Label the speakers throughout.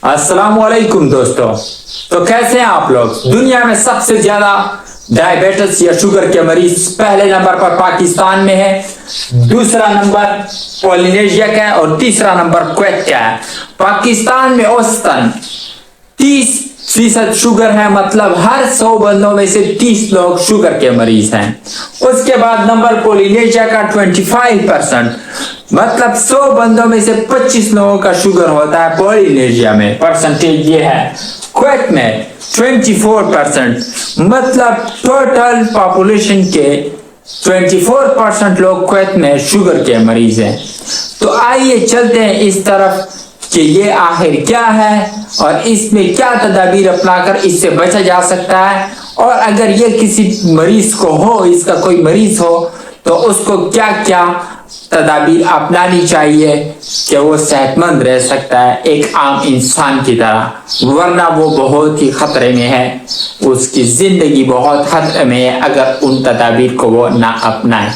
Speaker 1: अस्सलाम वालेकुम दोस्तों। तो कैसे हैं आप लोग? दुनिया में सबसे ज्यादा डायबिटीज या शुगर के मरीज पहले नंबर पर पाकिस्तान में है, दूसरा नंबर पोलिनेशिया का है और तीसरा नंबर कुवैत का है। पाकिस्तान में औसतन 30% शुगर है, मतलब हर 100 बंदों में से 30 लोग शुगर के मरीज हैं। उसके बाद नंबर पोलिनेशिया का 25%, मतलब 100 बंदों में से 25 लोगों का शुगर होता है पोलिनेशिया में, परसेंटेज ये है। कुवैत में 24%, मतलब टोटल पॉपुलेशन के 24% लोग कुवैत में शुगर के मरीज हैं। तो आइए चलते हैं इस तरफ कि ये आखिर क्या है और इसमें क्या तदाबीर अपनाकर इससे बचा जा सकता है, और अगर ये किसी मरीज को हो, इसका कोई मरीज हो, तो उसको क्या क्या तदाबीर अपनानी चाहिए कि वो सेहतमंद रह सकता है एक आम इंसान की तरह, वरना वो बहुत ही खतरे में है, उसकी जिंदगी बहुत खतरे में है अगर उन तदाबीर को वो ना अपनाए।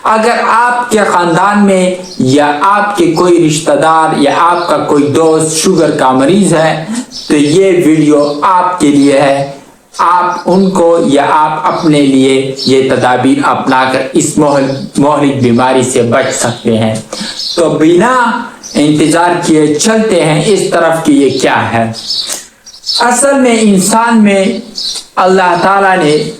Speaker 1: अगर आपके खानदान में या आपके कोई रिश्तेदार या आपका कोई दोस्त शुगर का मरीज है तो ये वीडियो आपके लिए है। आप उनको या आप अपने लिए ये तदाबीर अपनाकर इस मोहलिक बीमारी से बच सकते हैं। तो बिना इंतजार किए चलते हैं इस तरफ कि ये क्या है। असल में इंसान में अल्लाह ताला ने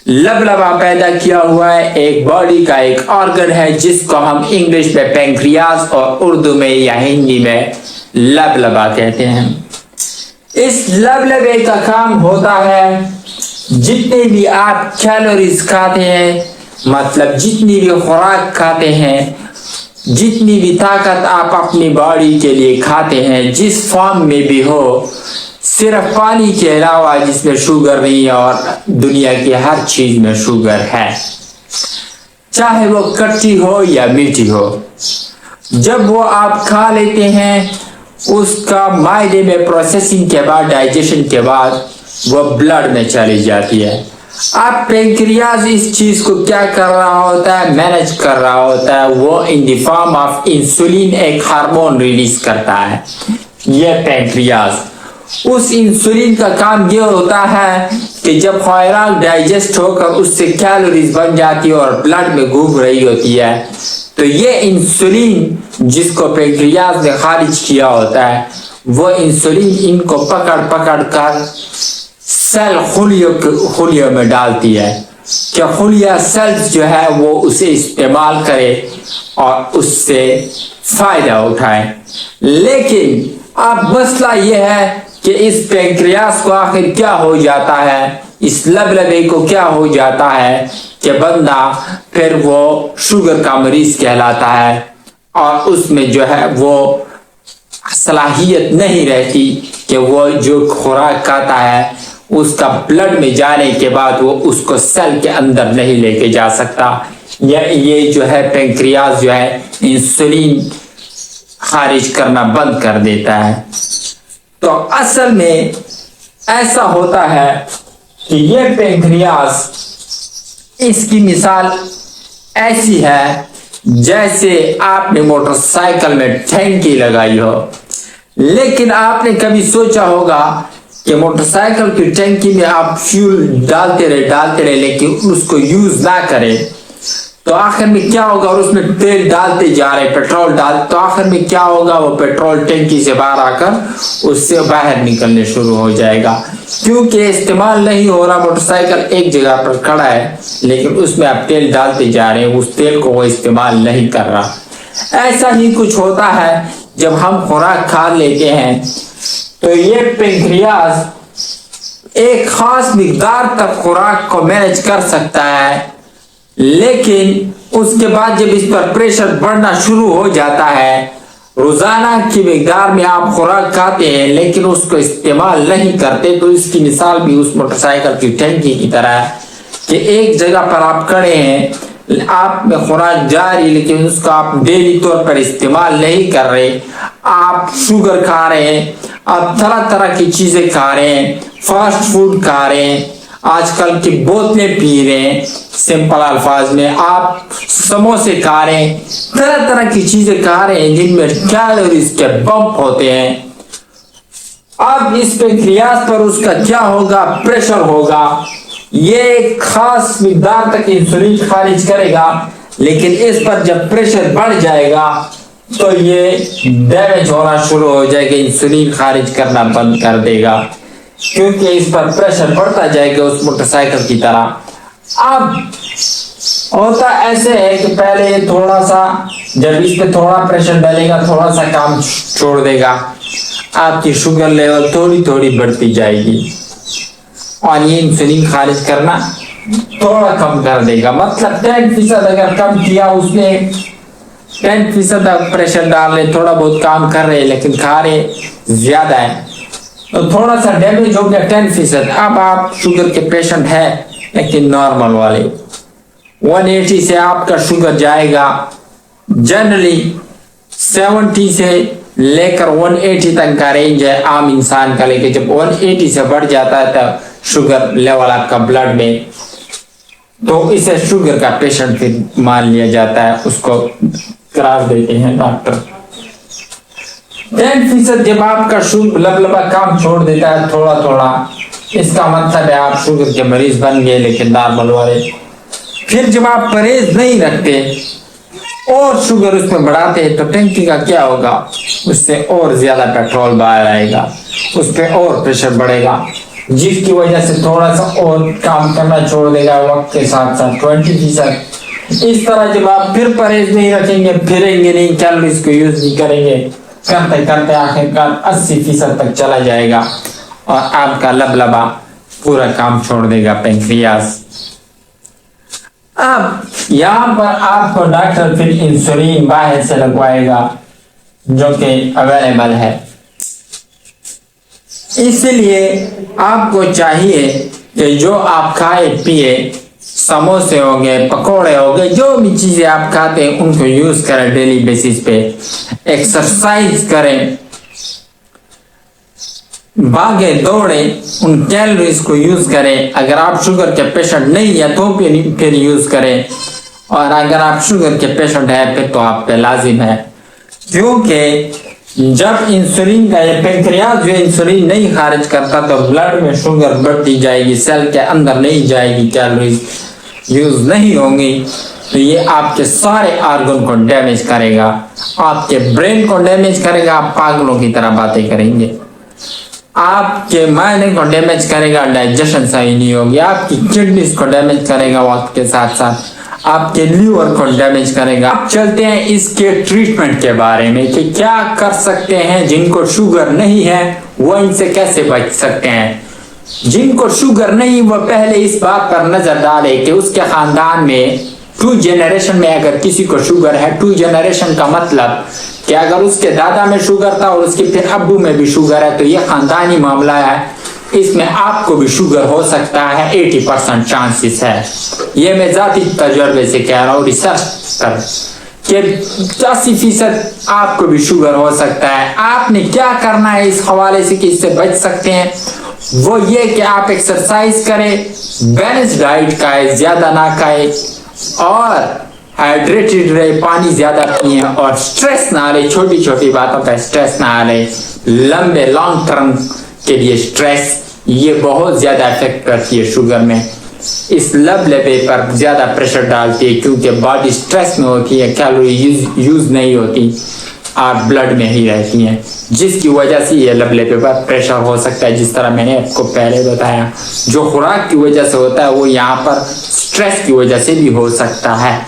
Speaker 1: लबलबा पैदा किया हुआ है, एक बॉडी का एक ऑर्गन है जिसको हम इंग्लिश में पैंक्रियाज और उर्दू में या हिंदी में लबलबा कहते हैं। इस लबलबे का काम होता है जितने भी आप कैलोरीज खाते हैं, मतलब जितनी भी खुराक खाते हैं, जितनी भी ताकत आप अपनी बॉडी के लिए खाते हैं, जिस फॉर्म में भी हो, सिर्फ पानी के अलावा जिसमें शुगर नहीं है, और दुनिया की हर चीज में शुगर है, चाहे वो खट्टी हो या मीठी हो। जब वो आप खा लेते हैं उसका मायदे में प्रोसेसिंग के बाद, डाइजेशन के बाद वो ब्लड में चली जाती है। अब पैंक्रियाज इस चीज को क्या कर रहा होता है, मैनेज कर रहा होता है। वो in the form of insulin एक हार्मोन रिलीज करता है। ये पैंक्रियाज उस इंसुलिन का काम ये होता है कि जब खुराक डाइजेस्ट होकर उससे कैलोरीज बन जाती है और ब्लड में घूम रही होती है, तो ये इंसुलिन जिसको पैंक्रियाज ने खारिज किया होता है, वो इंसुलिन इनको पकड़ पकड़ कर सेल खुलियों में डालती है कि खुलिया सेल्स जो है वो उसे इस्तेमाल करे और उससे फायदा उठाए। लेकिन अब मसला ये है कि इस पैंक्रियाज को आखिर क्या हो जाता है, इस लबलबे को क्या हो जाता है कि बंदा फिर वो शुगर का मरीज कहलाता है और उसमें जो है वो सलाहियत नहीं रहती कि वो जो खुराक खाता है उसका ब्लड में जाने के बाद वो उसको सेल के अंदर नहीं लेके जा सकता, या ये जो है पैंक्रियाज जो है इंसुलिन खारिज करना बंद कर देता है। तो असल में ऐसा होता है कि ये पैंक्रियाज, इसकी मिसाल ऐसी है जैसे आपने मोटरसाइकिल में टैंकी लगाई हो, लेकिन आपने कभी सोचा होगा कि मोटरसाइकिल की टैंकी में आप फ्यूल डालते रहे लेकिन उसको यूज ना करें तो आखिर में क्या होगा, और उसमें तेल डालते जा रहे, पेट्रोल डाल, तो आखिर में क्या होगा, वो पेट्रोल टैंकी से बाहर आकर उससे बाहर निकलने शुरू हो जाएगा, क्योंकि इस्तेमाल नहीं हो रहा। मोटरसाइकिल एक जगह पर खड़ा है लेकिन उसमें आप तेल डालते जा रहे हैं, उस तेल को वो इस्तेमाल नहीं कर रहा। ऐसा ही कुछ होता है जब हम खुराक खा लेते हैं तो ये पैंक्रियाज एक खास मिकदार तक खुराक को मैनेज कर सकता है, लेकिन उसके बाद जब इस पर प्रेशर बढ़ना शुरू हो जाता है, रोजाना की मिकदार में आप खुराक खाते हैं लेकिन उसको इस्तेमाल नहीं करते, तो इसकी मिसाल भी उस मोटरसाइकिल की टैंकी की तरह है कि एक जगह पर आप खड़े हैं, आप में खुराक जा रही लेकिन उसको आप डेली तौर पर इस्तेमाल नहीं कर रहे। आप शुगर खा रहे हैं, आप तरह तरह की चीजें खा रहे हैं, फास्ट फूड खा रहे हैं, आजकल की बोतलें पी रहे हैं, सिंपल अल्फाज में आप समोसे खा रहे हैं, तरह तरह की चीजें खा रहे हैं जिनमें कैलोरीज के बम्प होते हैं। अब इस पेंक्रियाज पर उसका क्या होगा, प्रेशर होगा, ये एक खास मिकदार तक इंसुलिन खारिज करेगा, लेकिन इस पर जब प्रेशर बढ़ जाएगा तो ये डैमेज होना शुरू हो जाएगा, इंसुलिन खारिज करना बंद कर देगा, क्योंकि इस पर प्रेशर बढ़ता जाएगा उस मोटरसाइकिल की तरह। अब होता ऐसे है कि पहले ये थोड़ा सा, जब इस पे थोड़ा प्रेशर डालेगा थोड़ा सा काम छोड़ देगा, आपकी शुगर लेवल थोड़ी थोड़ी बढ़ती जाएगी और ये इंसुलिन खारिज करना थोड़ा कम कर देगा। मतलब 10% अगर कम किया, उसने 10% प्रेशर डाल रहे, थोड़ा बहुत काम कर रहे लेकिन खा रहे ज्यादा है, तो थोड़ा सा डैमेज हो गया 10%। अब आप शुगर के पेशेंट है लेकिन नॉर्मल वाले, 180 से आपका शुगर जाएगा, जनरली 70 से लेकर 180 तक का रेंज है आम इंसान का, लेकिन जब 180 से बढ़ जाता है तब शुगर लेवल आपका ब्लड में, तो इसे शुगर का पेशेंट फिर मान लिया जाता है, उसको करार देते हैं डॉक्टर। 10% जब आपका शुगर लबलबा काम छोड़ देता है थोड़ा थोड़ा, इसका मतलब है आप शुगर के मरीज बन गए लेकिन नॉर्मल वाले। फिर जब आप परहेज नहीं रखते और शुगर उसमें बढ़ाते हैं तो टंकी का क्या होगा, उससे और ज्यादा पेट्रोल बाहर आएगा, उस पर और प्रेशर बढ़ेगा, जिसकी वजह से थोड़ा सा और काम करना छोड़ देगा वक्त के साथ साथ 20%। इस तरह जब आप फिर परहेज नहीं रखेंगे, फिरेंगे नहीं, कैलोरीज को यूज नहीं करेंगे, करते करते आखिरकार 80% तक चला जाएगा और आपका लबलबा पूरा काम छोड़ देगा पेंक्रियाज। अब यहाँ पर आपको डॉक्टर फिर इंसुलिन बाहर से लगवाएगा जो कि अवेलेबल है, इसलिए आपको चाहिए कि जो आप खाए पिए, समोसे हो गए, पकोड़े हो गए, जो भी चीजें आप खाते हैं उनको यूज करें डेली बेसिस पे, एक्सरसाइज करें, भागे दौड़े, उन कैलोरीज को यूज करें। अगर आप शुगर के पेशेंट नहीं है तो फिर यूज करें, और अगर आप शुगर के पेशेंट है फिर तो आप पे लाजिम है, क्योंकि जब इंसुलिन का ये पेंक्रियाज जो इंसुलिन नहीं खारिज करता तो ब्लड में शुगर बढ़ती जाएगी, सेल के अंदर नहीं जाएगी, कैलोरीज यूज नहीं होंगी, तो ये आपके सारे ऑर्गन को डैमेज करेगा, आपके ब्रेन को डैमेज करेगा, आप पागलों की तरह बातें करेंगे, आपके माइंड को डैमेज करेगा, डाइजेशन सही नहीं होगी, आपकी किडनीज को डैमेज करेगा, वक्त के साथ साथ आपके लीवर को डैमेज करेगा। अब चलते हैं इसके ट्रीटमेंट के बारे में कि क्या कर सकते हैं जिनको शुगर नहीं है, वो इनसे कैसे बच सकते हैं। जिनको शुगर नहीं, वो पहले इस बात पर नजर डाले कि उसके खानदान में 2 जनरेशन में अगर किसी को शुगर है, 2 जनरेशन का मतलब कि अगर उसके दादा में शुगर था और उसके फिर अब्बू में भी शुगर है तो ये खानदानी मामला है, इसमें आपको भी शुगर हो सकता है, 80% चांसेस है। ये मैं जाती तजुर्बे से कह रहा हूँ, रिसर्च कर कि 80% आपको भी शुगर हो सकता है। आपने क्या करना है इस हवाले से कि इससे बच सकते हैं, वो ये कि आप एक्सरसाइज करें, बैलेंस डाइट खाए, ज्यादा ना खाए, और हाइड्रेटेड रहे, पानी ज्यादा पिए, और स्ट्रेस ना ले, छोटी छोटी बातों का स्ट्रेस ना ले, लंबे लॉन्ग टर्म के लिए स्ट्रेस ये बहुत ज्यादा इफेक्ट करती है शुगर में, इस लबलबे पर ज्यादा प्रेशर डालती है क्योंकि बॉडी स्ट्रेस में होती है, कैलोरी यूज नहीं होती और ब्लड में ही रहती है, जिसकी वजह से ये लबलबे पर प्रेशर हो सकता है। जिस तरह मैंने आपको पहले बताया, जो खुराक की वजह से होता है वो यहाँ पर स्ट्रेस की वजह से भी हो सकता है।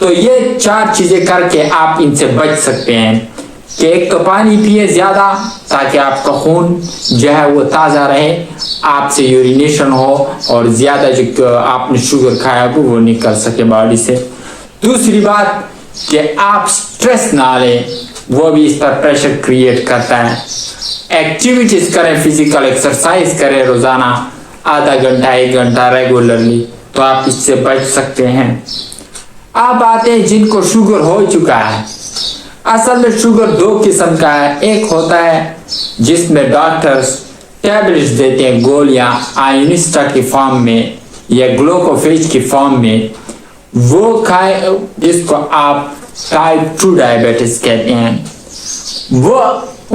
Speaker 1: तो ये 4 चीजें करके आप इनसे बच सकते हैं कि एक तो पानी पिए ज्यादा ताकि आपका खून जो है वो ताजा रहे, आपसे यूरिनेशन हो और ज्यादा जो आपने शुगर खाया वो निकल सके बॉडी से। दूसरी बात कि आप स्ट्रेस ना लें, वो भी इस पर प्रेशर क्रिएट करता है। एक्टिविटीज करें, फिजिकल एक्सरसाइज करें रोजाना आधा घंटा 1 घंटा रेगुलरली, तो आप इससे बच सकते हैं। अब आते हैं जिनको शुगर हो चुका है। असल में शुगर 2 किस्म का है, एक होता है जिसमें डॉक्टर्स टैबलेट्स देते हैं, गोलियां आयोनिस्टा की फॉर्म में या ग्लूकोफेज की फॉर्म में, वो खाए, जिसको आप टाइप 2 डायबिटीज कहते हैं। वो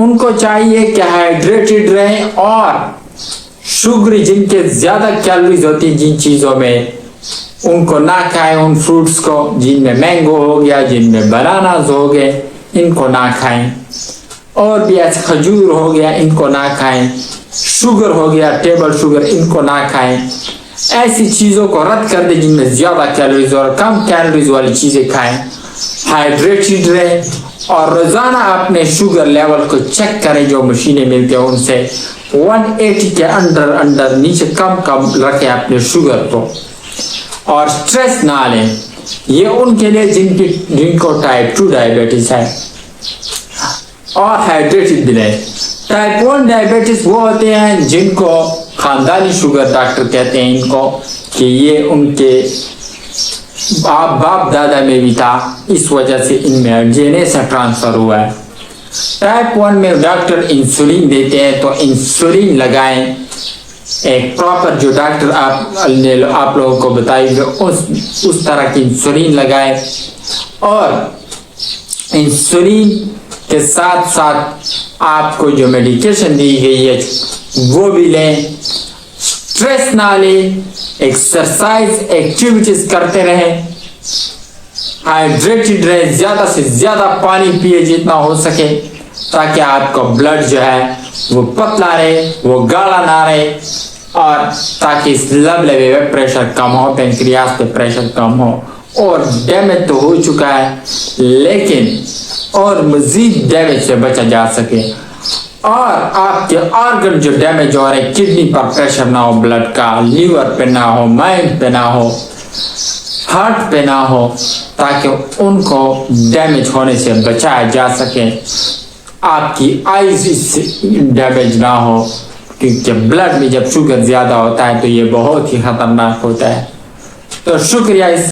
Speaker 1: ان کو چاہیے کہ ہائیڈریٹڈ رہیں اور شوگر جن کے زیادہ کیلوریز ہوتی ہیں جن چیزوں میں ان کو نہ کھائیں. ان فروٹس کو جن میں مینگو ہو گیا, جن میں بناناز ہو گئے, ان کو نہ کھائیں. اور بھی ایسے کھجور ہو گیا, ان کو نہ کھائیں. شوگر ہو گیا, ٹیبل شوگر, ان کو نہ کھائیں. ایسی چیزوں کو رد کر دیں جن میں زیادہ کیلوریز اور کم کیلوریز والی چیزیں کھائیں. ہائیڈریٹڈ رہیں اور روزانہ اپنے شوگر لیول کو چیک کریں. جو مشینیں ملتی ہیں ان سے 180 کے اندر نیچے کم رکھیں اپنے شوگر کو. اور سٹریس نہ لیں. یہ ان کے لیے جن کو ٹائپ 2 ڈائبٹیز ہے. اور ہائیڈریٹڈ بھی رہیں. ٹائپ 1 ڈائبٹیز وہ ہوتے ہیں جن کو خاندانی شوگر ڈاکٹر کہتے ہیں ان کو کہ یہ ان کے باپ دادا میں بھی تھا, اس وجہ سے ان میں DNA سے ٹرانسفر ہوا ہے. ٹائپ 1 میں ڈاکٹر انسولین دیتے ہیں تو انسولین لگائیں. ایک پراپر جو ڈاکٹر آپ لوگوں کو بتائیں گے اس طرح کی انسولین لگائیں. اور انسولین کے ساتھ ساتھ آپ کو جو میڈیکیشن دی گئی ہے وہ بھی لیں. سٹریس نہ لیں. ایکسرسائز ایکٹیویٹیز کرتے رہیں. ہائیڈریٹڈ رہیں. زیادہ سے زیادہ پانی پیے جتنا ہو سکے تاکہ آپ کا بلڈ جو ہے وہ پتلا رہے, وہ گاڑا نہ رہے, اور تاکہ اس لب پہ پریشر کم ہو, پینکریاس پہ پریشر کم ہو. اور ڈیمیج تو ہو چکا ہے لیکن اور مزید ڈیمیج سے بچا جا سکے. اور آپ کے آرگن جو ڈیمیج ہو رہے, کڈنی پر پریشر نہ ہو بلڈ کا, لیور پہ نہ ہو, مائنڈ پہ نہ ہو, ہارٹ پہ نہ ہو, تاکہ ان کو ڈیمیج ہونے سے بچایا جا سکے. آپ کی آئیز سے ڈیمیج نہ ہو, کیونکہ بلڈ میں جب شوگر زیادہ ہوتا ہے تو یہ بہت ہی خطرناک ہوتا ہے. تو شکریہ.